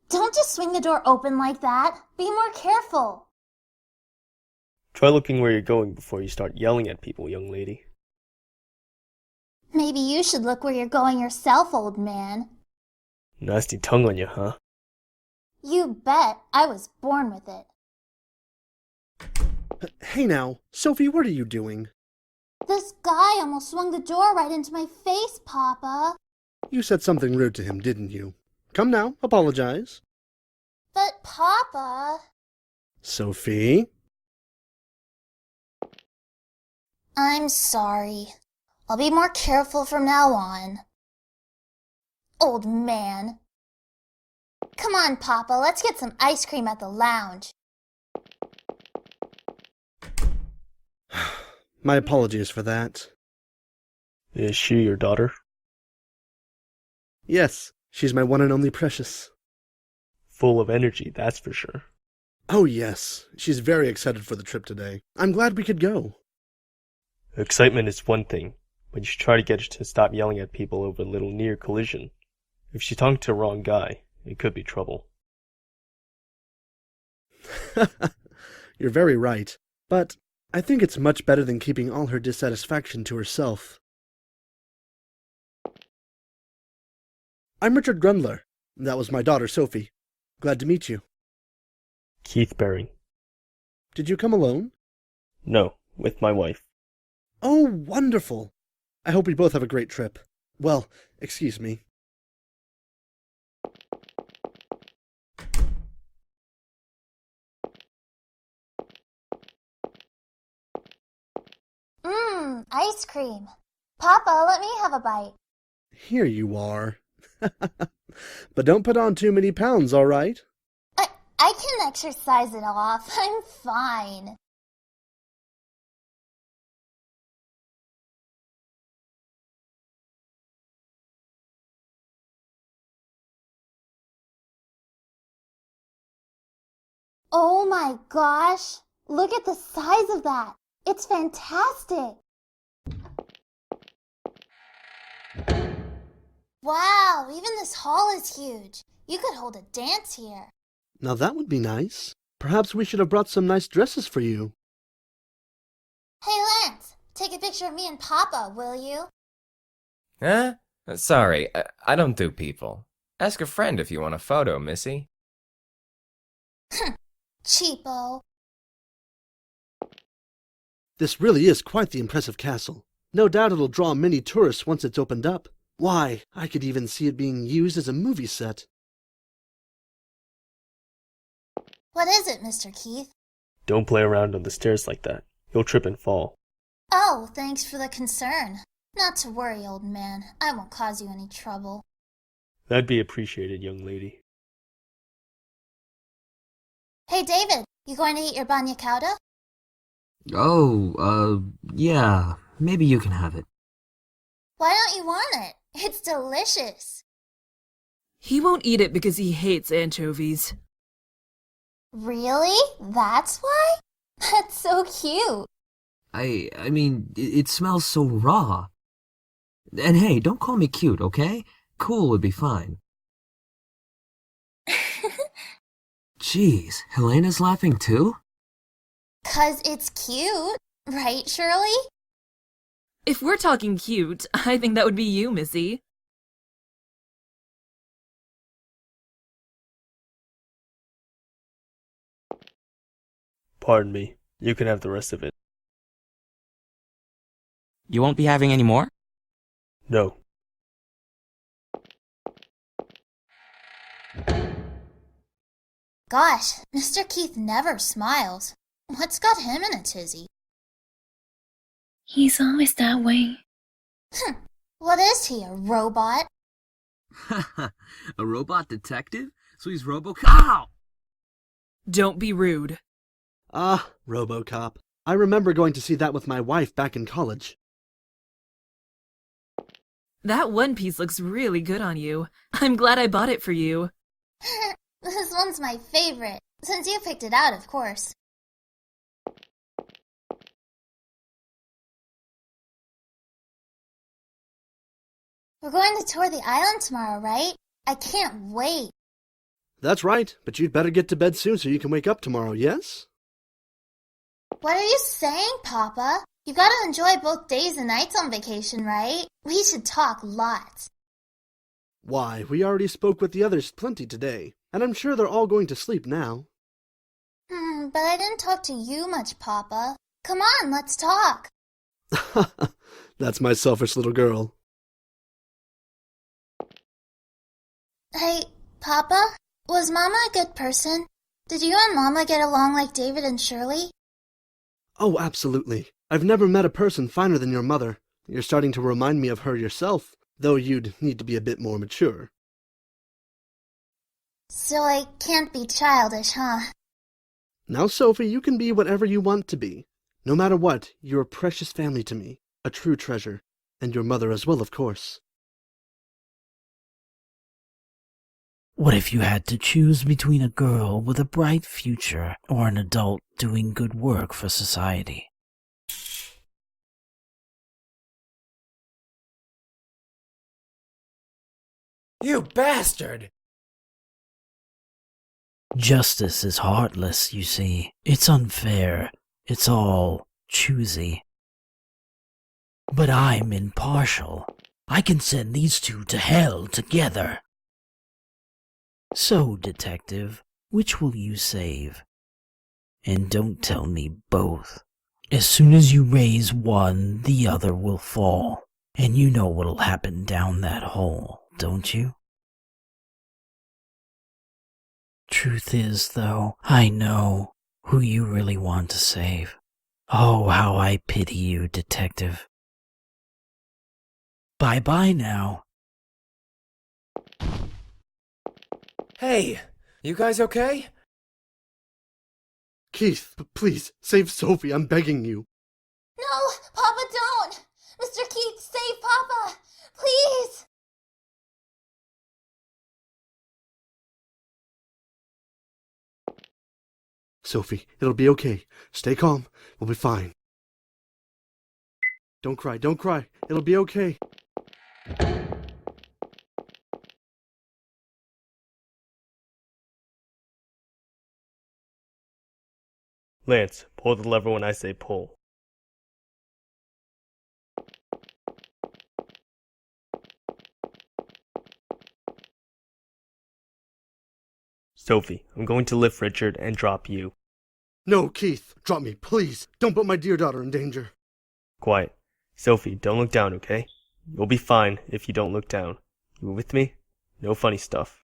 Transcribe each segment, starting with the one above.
Don't just swing the door open like that. Be more careful. Try looking where you're going before you start yelling at people, young lady. Maybe you should look where you're going yourself, old man. Nasty tongue on you, huh? You bet. I was born with it. Hey now, Sophie, what are you doing? This guy almost swung the door right into my face, Papa. You said something rude to him, didn't you? Come now, apologize. But, Papa... Sophie? I'm sorry. I'll be more careful from now on. Old man. Come on, Papa, let's get some ice cream at the lounge. My apologies for that. Is she your daughter? Yes, she's my one and only precious. Full of energy, that's for sure. Oh yes, she's very excited for the trip today. I'm glad we could go. Excitement is one thing, but you should try to get her to stop yelling at people over a little near collision. If she talked to the wrong guy, it could be trouble. You're very right, but I think it's much better than keeping all her dissatisfaction to herself. I'm Richard Grundler. That was my daughter, Sophie. Glad to meet you. Keith Baring. Did you come alone? No, with my wife. Oh, wonderful. I hope we both have a great trip. Well, excuse me. Ice cream. Papa, let me have a bite. Here you are. But don't put on too many pounds, all right? I can exercise it off. I'm fine. Oh my gosh! Look at the size of that! It's fantastic! Wow, even this hall is huge. You could hold a dance here. Now that would be nice. Perhaps we should have brought some nice dresses for you. Hey Lance, take a picture of me and Papa, will you? Huh? Sorry, I don't do people. Ask a friend if you want a photo, Missy. Cheapo. This really is quite the impressive castle. No doubt it'll draw many tourists once it's opened up. Why, I could even see it being used as a movie set. What is it, Mr. Keith? Don't play around on the stairs like that. You'll trip and fall. Oh, thanks for the concern. Not to worry, old man. I won't cause you any trouble. That'd be appreciated, young lady. Hey, David, you going to eat your banya cauda? Oh, yeah, maybe you can have it. Why don't you want it? It's delicious. He won't eat it because he hates anchovies. Really? That's why? That's so cute. I mean, it smells so raw. And hey, don't call me cute, okay? Cool would be fine. Jeez, Helena's laughing too? 'Cause it's cute, right, Shirley? If we're talking cute, I think that would be you, Missy. Pardon me. You can have the rest of it. You won't be having any more? No. Gosh, Mr. Keith never smiles. What's got him in a tizzy? He's always that way. What is he, a robot? A robot detective? So he's Ow! Don't be rude. Ah, RoboCop. I remember going to see that with my wife back in college. That one piece looks really good on you. I'm glad I bought it for you. This one's my favorite, since you picked it out, of course. We're going to tour the island tomorrow, right? I can't wait. That's right, but you'd better get to bed soon so you can wake up tomorrow, yes? What are you saying, Papa? You gotta enjoy both days and nights on vacation, right? We should talk lots. Why, we already spoke with the others plenty today, and I'm sure they're all going to sleep now. But I didn't talk to you much, Papa. Come on, let's talk. That's my selfish little girl. Hey, Papa? Was Mama a good person? Did you and Mama get along like David and Shirley? Oh, absolutely. I've never met a person finer than your mother. You're starting to remind me of her yourself, though you'd need to be a bit more mature. So I can't be childish, huh? Now, Sophie, you can be whatever you want to be. No matter what, you're a precious family to me, a true treasure, and your mother as well, of course. What if you had to choose between a girl with a bright future or an adult doing good work for society? You bastard! Justice is heartless, you see. It's unfair. It's all choosy. But I'm impartial. I can send these two to hell together. So, detective, which will you save? And don't tell me both. As soon as you raise one, the other will fall. And you know what'll happen down that hole, don't you? Truth is, though, I know who you really want to save. Oh, how I pity you, detective. Bye-bye now. Hey, you guys okay? Keith, please, save Sophie, I'm begging you. No, Papa, don't! Mr. Keith, save Papa! Please! Sophie, it'll be okay. Stay calm. We'll be fine. Don't cry, don't cry. It'll be okay. Lance, pull the lever when I say pull. Sophie, I'm going to lift Richard and drop you. No, Keith, drop me, please. Don't put my dear daughter in danger. Quiet. Sophie, don't look down, okay? You'll be fine if you don't look down. You with me? No funny stuff.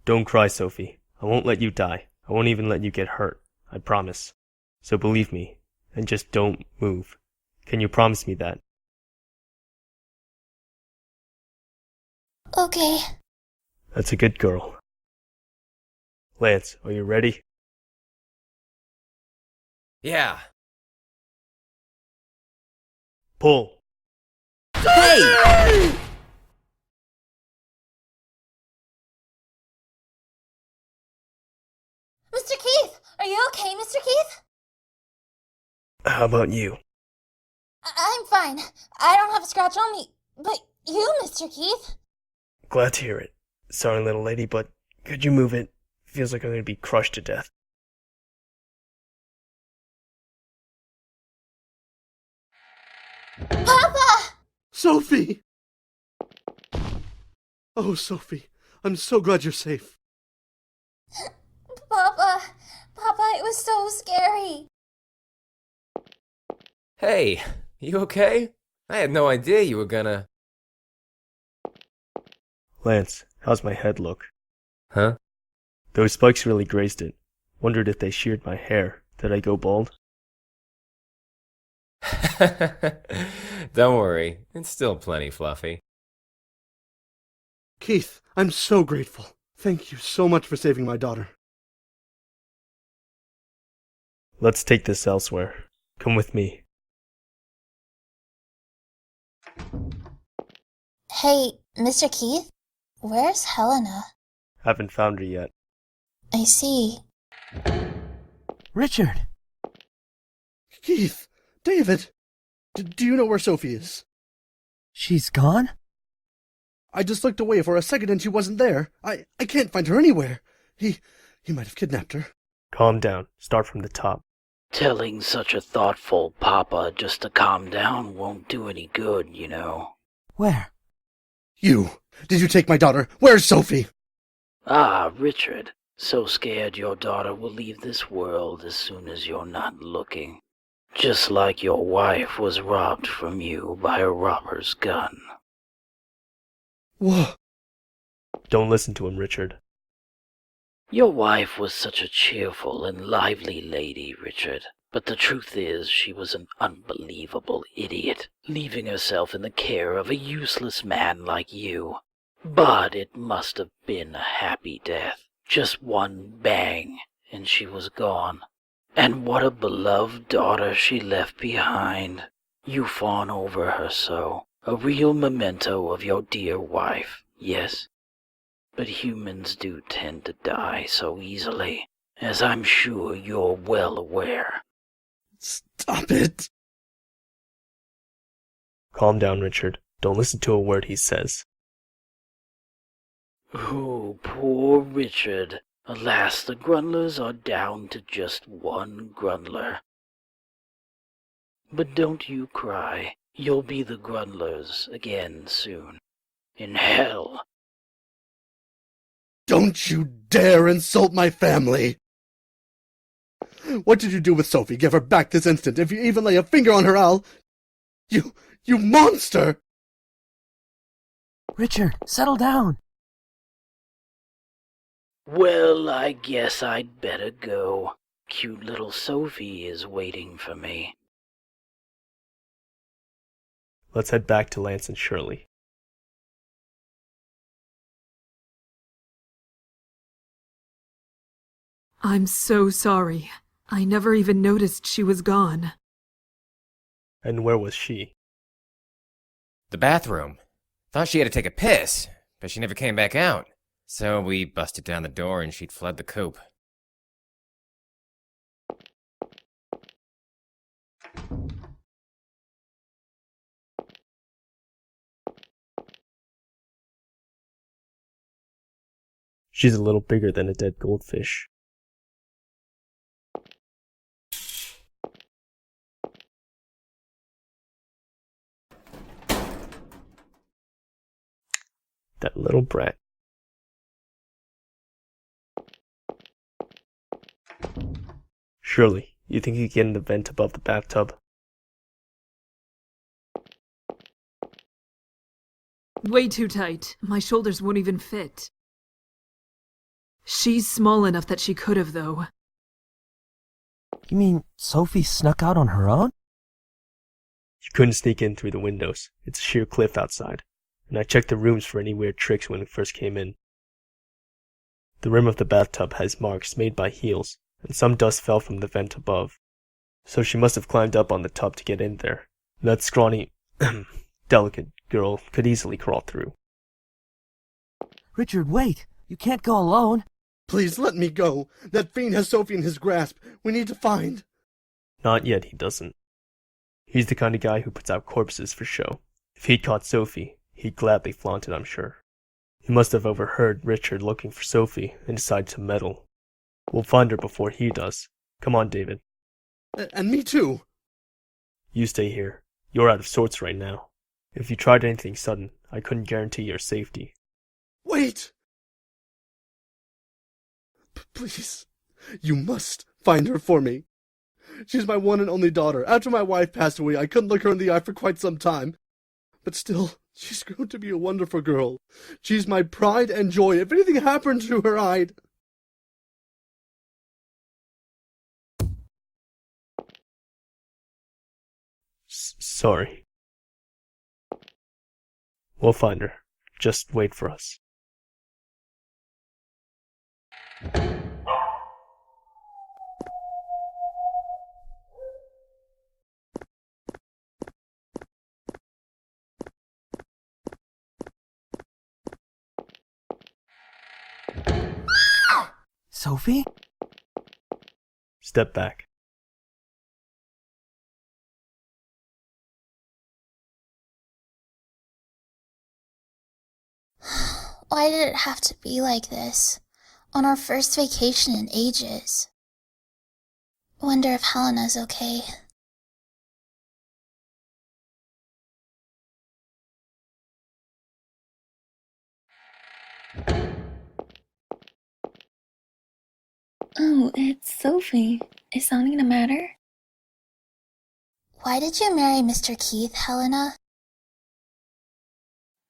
Don't cry, Sophie. I won't let you die. I won't even let you get hurt. I promise. So believe me, and just don't move. Can you promise me that? Okay. That's a good girl. Lance, are you ready? Yeah. Pull. Hey! Mr. Keith! Are you okay, Mr. Keith? How about you? I'm fine. I don't have a scratch on me. But you, Mr. Keith? Glad to hear it. Sorry, little lady, but could you move it? Feels like I'm going to be crushed to death. Papa! Sophie! Oh, Sophie, I'm so glad you're safe. Papa, it was so scary. Hey, you okay? I had no idea you were gonna... Lance, how's my head look? Huh? Those spikes really grazed it. Wondered if they sheared my hair. Did I go bald? Don't worry, it's still plenty fluffy. Keith, I'm so grateful. Thank you so much for saving my daughter. Let's take this elsewhere. Come with me. Hey, Mr. Keith? Where's Helena? Haven't found her yet. I see. Richard! Keith! David! Do you know where Sophie is? She's gone? I just looked away for a second and she wasn't there. I can't find her anywhere. He might have kidnapped her. Calm down. Start from the top. Telling such a thoughtful papa just to calm down won't do any good, you know. Where? You! Did you take my daughter? Where's Sophie? Ah, Richard. So scared your daughter will leave this world as soon as you're not looking. Just like your wife was robbed from you by a robber's gun. Whoa! Don't listen to him, Richard. Your wife was such a cheerful and lively lady, Richard. But the truth is, she was an unbelievable idiot, leaving herself in the care of a useless man like you. But it must have been a happy death. Just one bang, and she was gone. And what a beloved daughter she left behind. You fawn over her so. A real memento of your dear wife, yes. But humans do tend to die so easily, as I'm sure you're well aware. Stop it! Calm down, Richard. Don't listen to a word he says. Oh, poor Richard. Alas, the Grundlers are down to just one Grundler. But don't you cry. You'll be the Grundlers again soon. In hell. Don't you dare insult my family! What did you do with Sophie? Give her back this instant. If you even lay a finger on her, I'll... You monster! Richard, settle down. Well, I guess I'd better go. Cute little Sophie is waiting for me. Let's head back to Lance and Shirley. I'm so sorry. I never even noticed she was gone. And where was she? The bathroom. Thought she had to take a piss, but she never came back out. So we busted down the door and she'd fled the coop. She's a little bigger than a dead goldfish. That little brat. Surely, you think you can get in the vent above the bathtub? Way too tight. My shoulders won't even fit. She's small enough that she could have, though. You mean Sophie snuck out on her own? You couldn't sneak in through the windows. It's a sheer cliff outside. And I checked the rooms for any weird tricks when we first came in. The rim of the bathtub has marks made by heels, and some dust fell from the vent above. So she must have climbed up on the tub to get in there. That scrawny, delicate girl could easily crawl through. Richard, wait! You can't go alone! Please let me go. That fiend has Sophie in his grasp. We need to find... Not yet, he doesn't. He's the kind of guy who puts out corpses for show. If he'd caught Sophie, he'd gladly flaunt it, I'm sure. He must have overheard Richard looking for Sophie and decided to meddle. We'll find her before he does. Come on, David. And me too. You stay here. You're out of sorts right now. If you tried anything sudden, I couldn't guarantee your safety. Wait! Please, you must find her for me. She's my one and only daughter. After my wife passed away, I couldn't look her in the eye for quite some time. But still, she's grown to be a wonderful girl. She's my pride and joy. If anything happened to her, I'd... Sorry. We'll find her. Just wait for us. Sophie? Step back. Why did it have to be like this? On our first vacation in ages. Wonder if Helena's okay. Oh, it's Sophie. Is something the matter? Why did you marry Mr. Keith, Helena?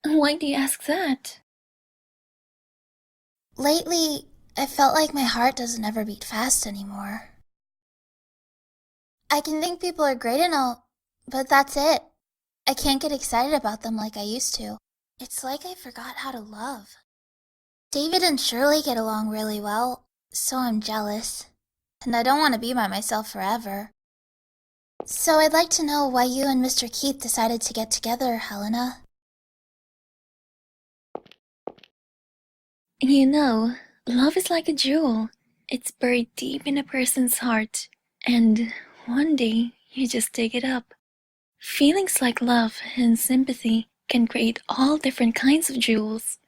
Why do you ask that? Lately, I felt like my heart doesn't ever beat fast anymore. I can think people are great and all, but that's it. I can't get excited about them like I used to. It's like I forgot how to love. David and Shirley get along really well, so I'm jealous. And I don't want to be by myself forever. So I'd like to know why you and Mr. Keith decided to get together, Helena. You know, love is like a jewel. It's buried deep in a person's heart, and one day you just dig it up. Feelings like love and sympathy can create all different kinds of jewels,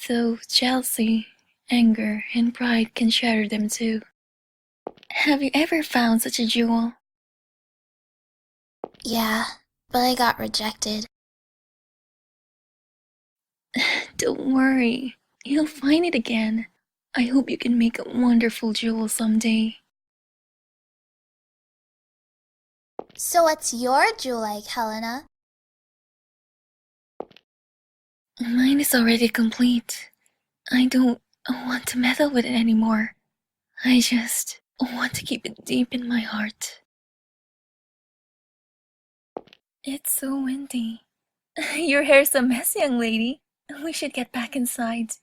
though jealousy, anger, and pride can shatter them too. Have you ever found such a jewel? Yeah, but I got rejected. Don't worry, you'll find it again. I hope you can make a wonderful jewel someday. So what's your jewel like, Helena? Mine is already complete. I don't want to meddle with it anymore. I just want to keep it deep in my heart. It's so windy. Your hair's a mess, young lady. We should get back inside.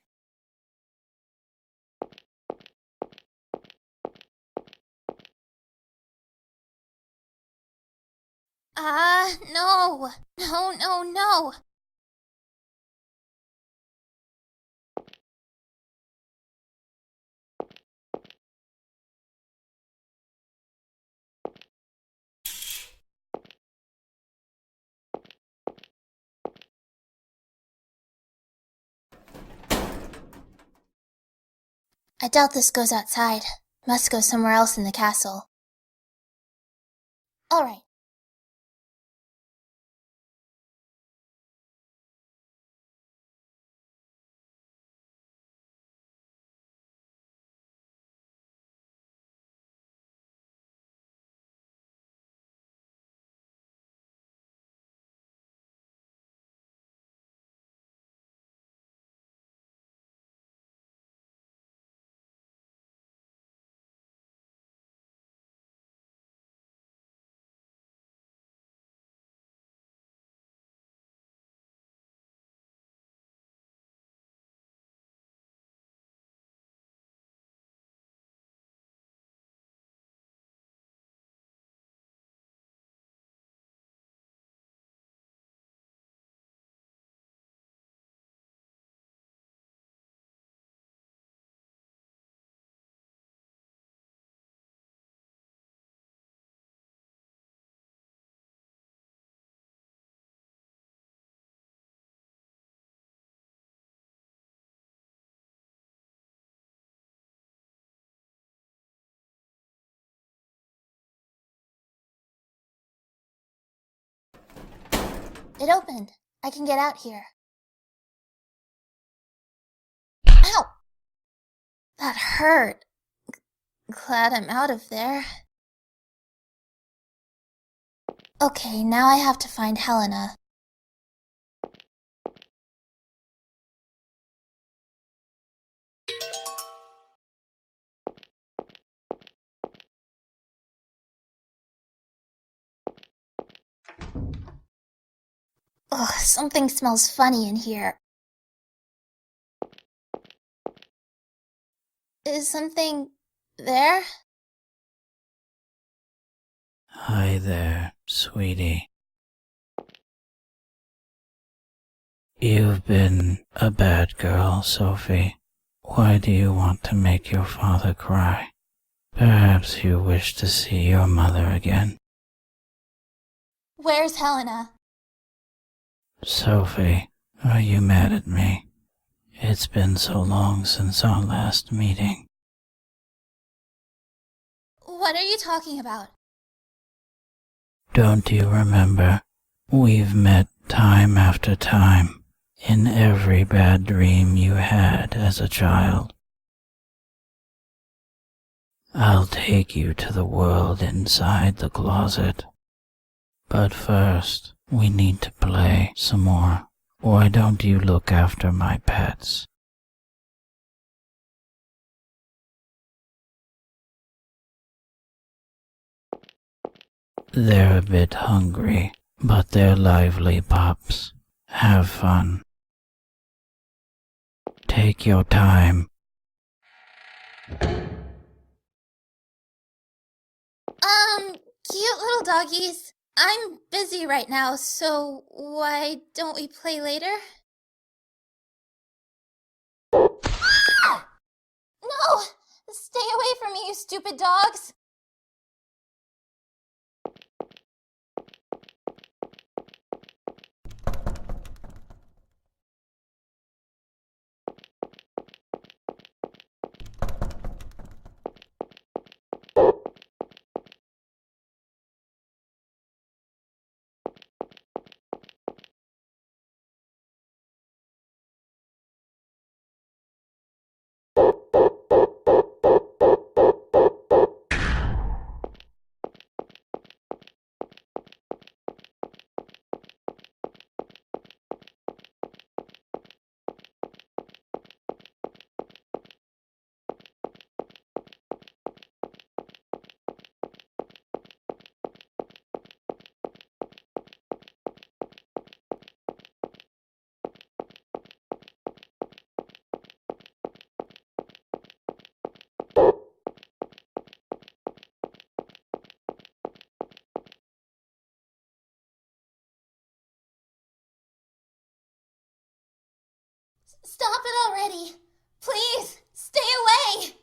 No. No, no, no. I doubt this goes outside. Must go somewhere else in the castle. All right. It opened. I can get out here. Ow! That hurt. Glad I'm out of there. Okay, now I have to find Helena. Ugh, something smells funny in here. Is something there? Hi there, sweetie. You've been a bad girl, Sophie. Why do you want to make your father cry? Perhaps you wish to see your mother again. Where's Helena? Sophie, are you mad at me? It's been so long since our last meeting. What are you talking about? Don't you remember? We've met time after time in every bad dream you had as a child. I'll take you to the world inside the closet. But first, we need to play some more. Why don't you look after my pets? They're a bit hungry, but they're lively pups. Have fun. Take your time. Cute little doggies. I'm busy right now, so why don't we play later? Ah! No! Stay away from me, you stupid dogs! Stop it already! Please, stay away!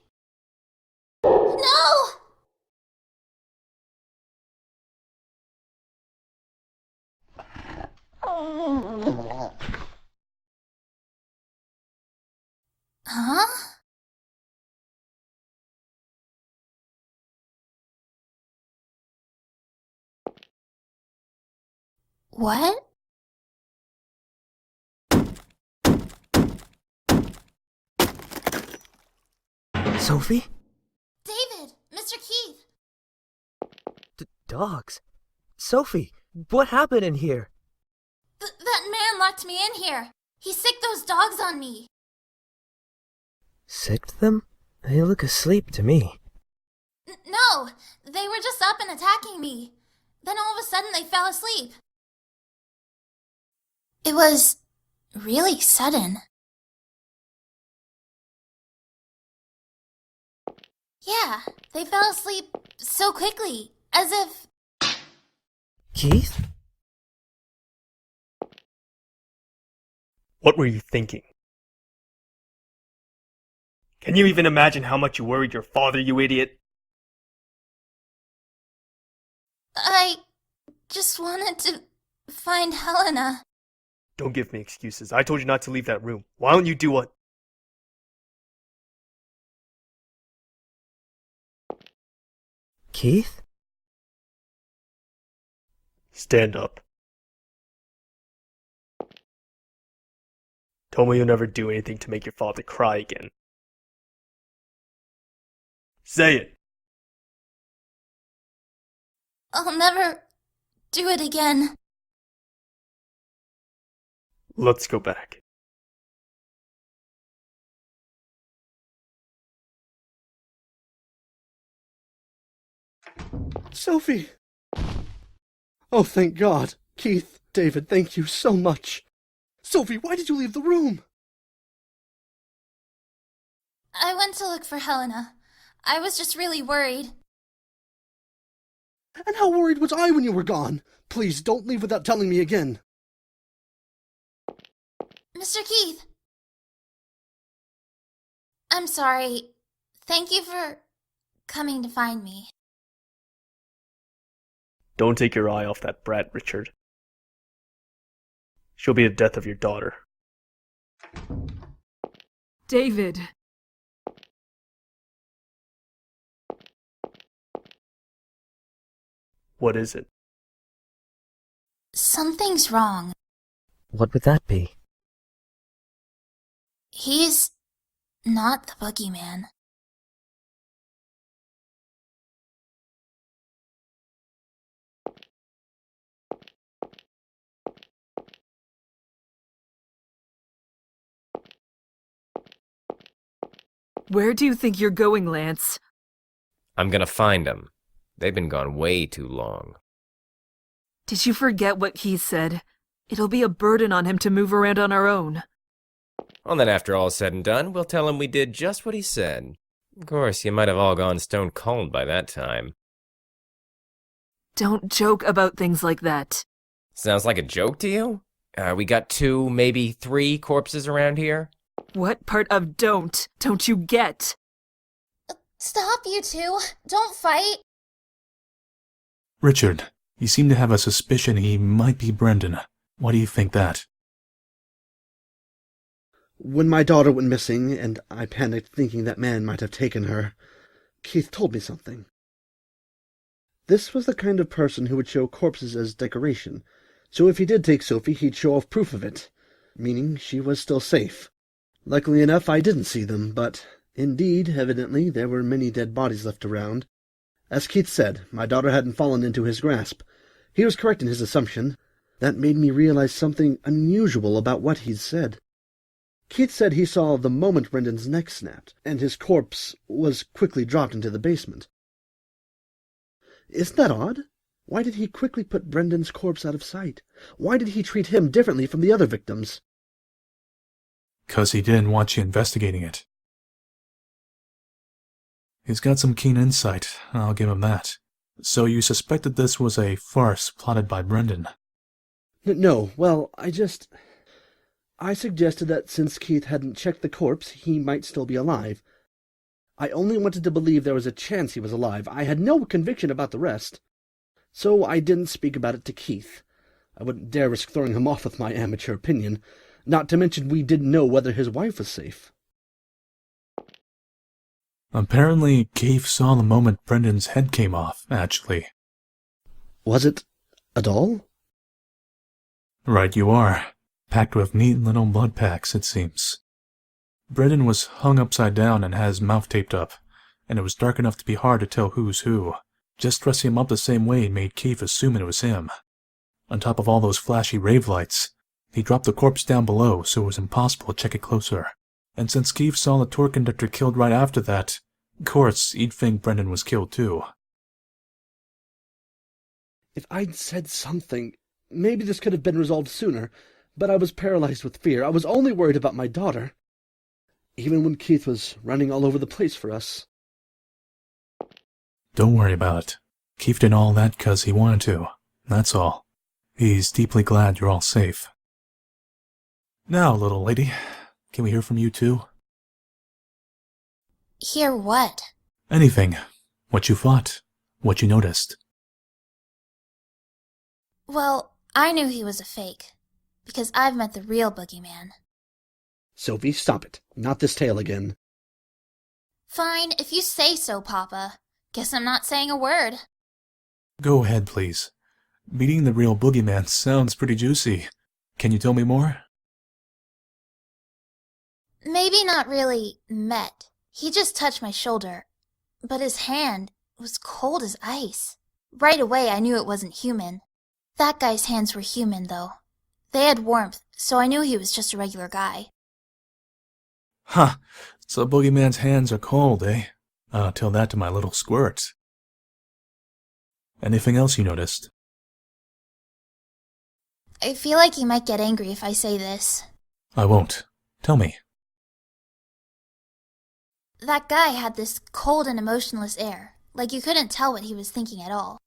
No! Huh? What? Sophie? David! Mr. Keith! Dogs? Sophie, what happened in here? That man locked me in here. He sicked those dogs on me. Sicked them? They look asleep to me. No! They were just up and attacking me. Then all of a sudden they fell asleep. It was really sudden. Yeah, they fell asleep so quickly, as if... Keith? What were you thinking? Can you even imagine how much you worried your father, you idiot? I just wanted to find Helena. Don't give me excuses. I told you not to leave that room. Why don't you do what? Keith? Stand up. Tell me you'll never do anything to make your father cry again. Say it! I'll never do it again. Let's go back. Sophie! Oh, thank God. Keith, David, thank you so much. Sophie, why did you leave the room? I went to look for Helena. I was just really worried. And how worried was I when you were gone? Please, don't leave without telling me again. Mr. Keith! I'm sorry. Thank you for coming to find me. Don't take your eye off that brat, Richard. She'll be the death of your daughter. David. What is it? Something's wrong. What would that be? He's not the Boogie Man. Where do you think you're going, Lance? I'm gonna find them. They've been gone way too long. Did you forget what he said? It'll be a burden on him to move around on our own. Well, then after all's said and done, we'll tell him we did just what he said. Of course, you might have all gone stone cold by that time. Don't joke about things like that. Sounds like a joke to you? We got 2, maybe 3 corpses around here? What part of don't you get? Stop, you two. Don't fight. Richard, you seem to have a suspicion he might be Brendan. Why do you think that? When my daughter went missing, and I panicked thinking that man might have taken her, Keith told me something. This was the kind of person who would show corpses as decoration, so if he did take Sophie, he'd show off proof of it, meaning she was still safe. Luckily enough, I didn't see them, but indeed, evidently, there were many dead bodies left around. As Keith said, my daughter hadn't fallen into his grasp. He was correct in his assumption. That made me realize something unusual about what he'd said. Keith said he saw the moment Brendan's neck snapped, and his corpse was quickly dropped into the basement. Isn't that odd? Why did he quickly put Brendan's corpse out of sight? Why did he treat him differently from the other victims? 'Cause he didn't want you investigating it. He's got some keen insight, I'll give him that. So you suspected this was a farce plotted by Brendan? No, well, I suggested that since Keith hadn't checked the corpse, he might still be alive. I only wanted to believe there was a chance he was alive. I had no conviction about the rest. So I didn't speak about it to Keith. I wouldn't dare risk throwing him off with my amateur opinion, not to mention we didn't know whether his wife was safe. Apparently, Keith saw the moment Brendan's head came off, actually. Was it a doll? Right you are. Packed with neat little blood packs, it seems. Brendan was hung upside down and had his mouth taped up, and it was dark enough to be hard to tell who's who. Just dressing him up the same way made Keith assume it was him. On top of all those flashy rave lights, he dropped the corpse down below so it was impossible to check it closer. And since Keith saw the tour conductor killed right after that, of course, he'd think Brendan was killed too. If I'd said something, maybe this could have been resolved sooner, but I was paralyzed with fear. I was only worried about my daughter. Even when Keith was running all over the place for us. Don't worry about it. Keith did all that 'cause he wanted to. That's all. He's deeply glad you're all safe. Now, little lady, can we hear from you too? Hear what? Anything. What you thought. What you noticed. Well, I knew he was a fake, because I've met the real Boogie Man. Sophie, stop it. Not this tale again. Fine, if you say so, Papa. Guess I'm not saying a word. Go ahead, please. Meeting the real boogeyman sounds pretty juicy. Can you tell me more? Maybe not really met. He just touched my shoulder, but his hand was cold as ice. Right away I knew it wasn't human. That guy's hands were human, though. They had warmth, so I knew he was just a regular guy. Huh. So boogeyman's hands are cold, eh? I'll tell that to my little squirt. Anything else you noticed? I feel like he might get angry if I say this. I won't. Tell me. That guy had this cold and emotionless air, like you couldn't tell what he was thinking at all.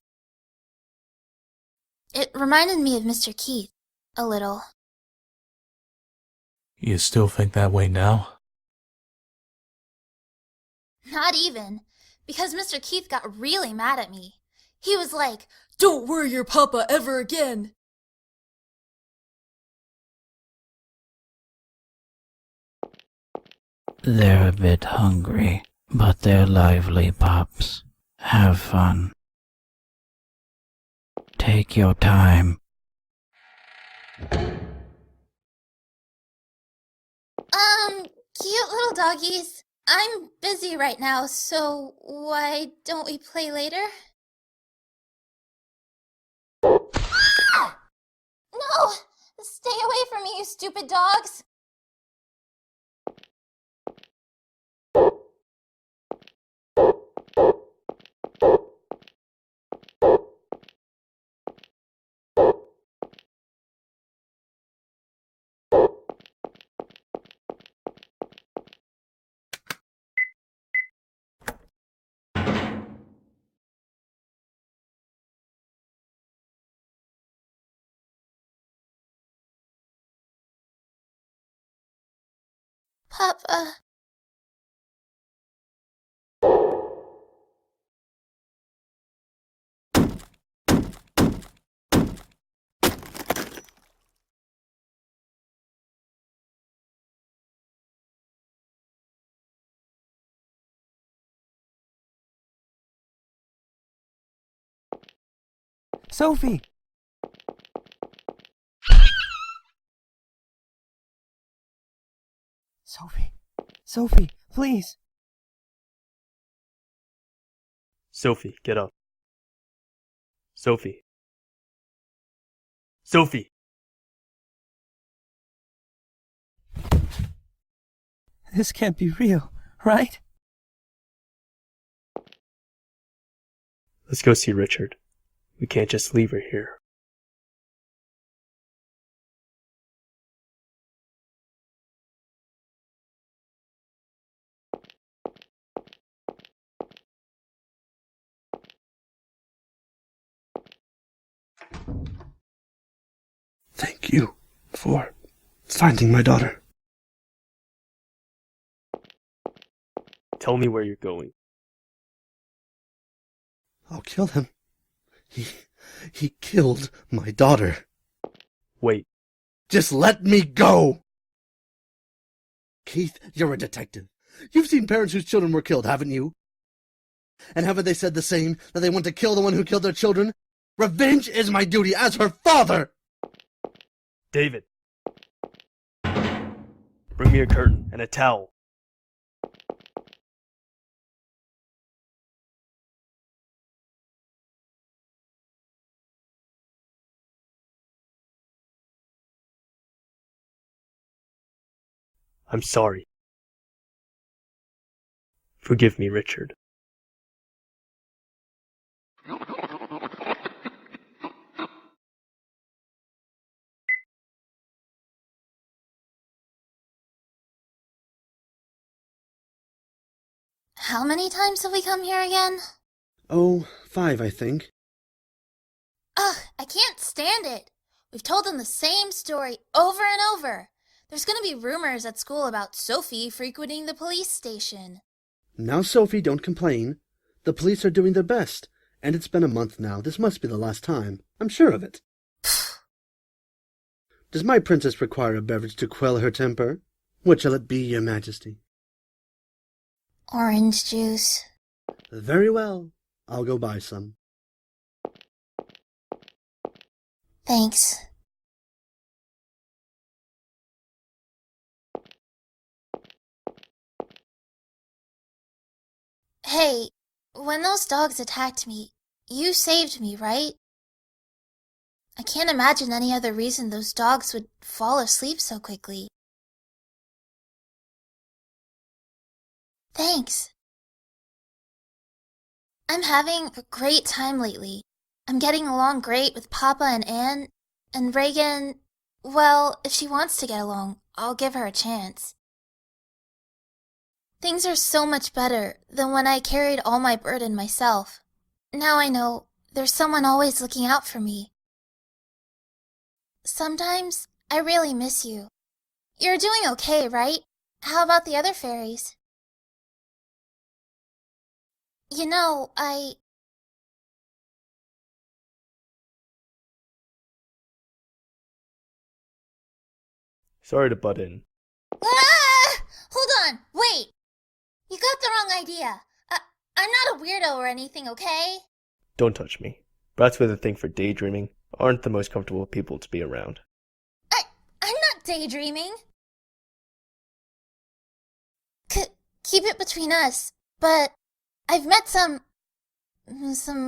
It reminded me of Mr. Keith, a little. You still think that way now? Not even, because Mr. Keith got really mad at me. He was like, "Don't worry your papa ever again." They're a bit hungry, but they're lively pups. Have fun. Take your time. Cute little doggies. I'm busy right now, so why don't we play later? Ah! No! Stay away from me, you stupid dogs! Papa. Sophie! Sophie. Sophie, please. Sophie, get up. Sophie. Sophie! This can't be real, right? Let's go see Richard. We can't just leave her here. Thank you for finding my daughter. Tell me where you're going. I'll kill him. He killed my daughter. Wait. Just let me go! Keith, you're a detective. You've seen parents whose children were killed, haven't you? And haven't they said the same, that they want to kill the one who killed their children? Revenge is my duty as her father! David. Bring me a curtain and a towel. I'm sorry. Forgive me, Richard. How many times have we come here again? Oh, 5, I think. Ugh, I can't stand it. We've told them the same story over and over. There's gonna be rumors at school about Sophie frequenting the police station. Now, Sophie, don't complain. The police are doing their best, and it's been a month now. This must be the last time. I'm sure of it. Does my princess require a beverage to quell her temper? What shall it be, your majesty? Orange juice. Very well. I'll go buy some. Thanks. Hey, when those dogs attacked me, you saved me, right? I can't imagine any other reason those dogs would fall asleep so quickly. Thanks. I'm having a great time lately. I'm getting along great with Papa and Anne, and Reagan, well, if she wants to get along, I'll give her a chance. Things are so much better than when I carried all my burden myself. Now I know there's someone always looking out for me. Sometimes I really miss you. You're doing okay, right? How about the other fairies? You know, Sorry to butt in. Ah! Hold on, wait! got the wrong idea. I'm not a weirdo or anything, okay? Don't touch me. Brats with a thing for daydreaming aren't the most comfortable people to be around. I'm not daydreaming. Keep it between us, but I've met some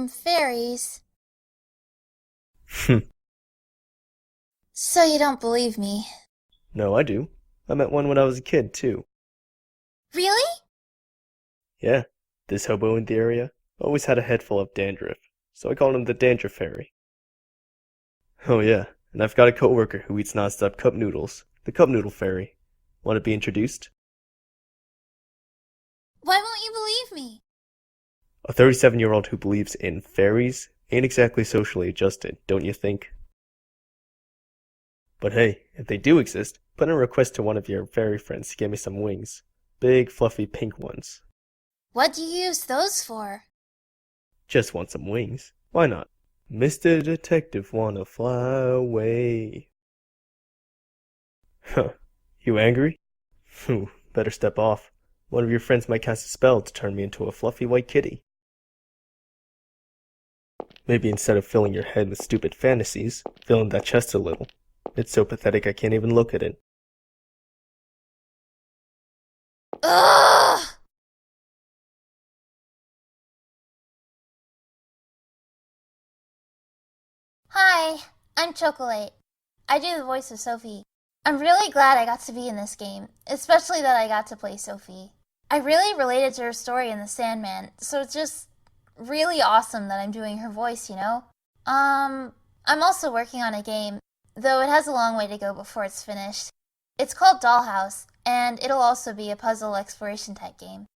fairies. So you don't believe me? No, I do. I met one when I was a kid, too. Really? Yeah, this hobo in the area always had a head full of dandruff, so I called him the Dandruff Fairy. Oh yeah, and I've got a coworker who eats non-stop cup noodles, the Cup Noodle Fairy. Want to be introduced? Why won't you believe me? A 37-year-old who believes in fairies ain't exactly socially adjusted, don't you think? But hey, if they do exist, put in a request to one of your fairy friends to get me some wings. Big, fluffy, pink ones. What do you use those for? Just want some wings. Why not? Mr. Detective wanna fly away. Huh. You angry? Phew, better step off. One of your friends might cast a spell to turn me into a fluffy white kitty. Maybe instead of filling your head with stupid fantasies, fill in that chest a little. It's so pathetic I can't even look at it. Ugh! Hi, I'm Chocolate. I do the voice of Sophie. I'm really glad I got to be in this game, especially that I got to play Sophie. I really related to her story in The Sandman, so it's just really awesome that I'm doing her voice, you know? I'm also working on a game, though it has a long way to go before it's finished. It's called Dollhouse, and it'll also be a puzzle exploration type game.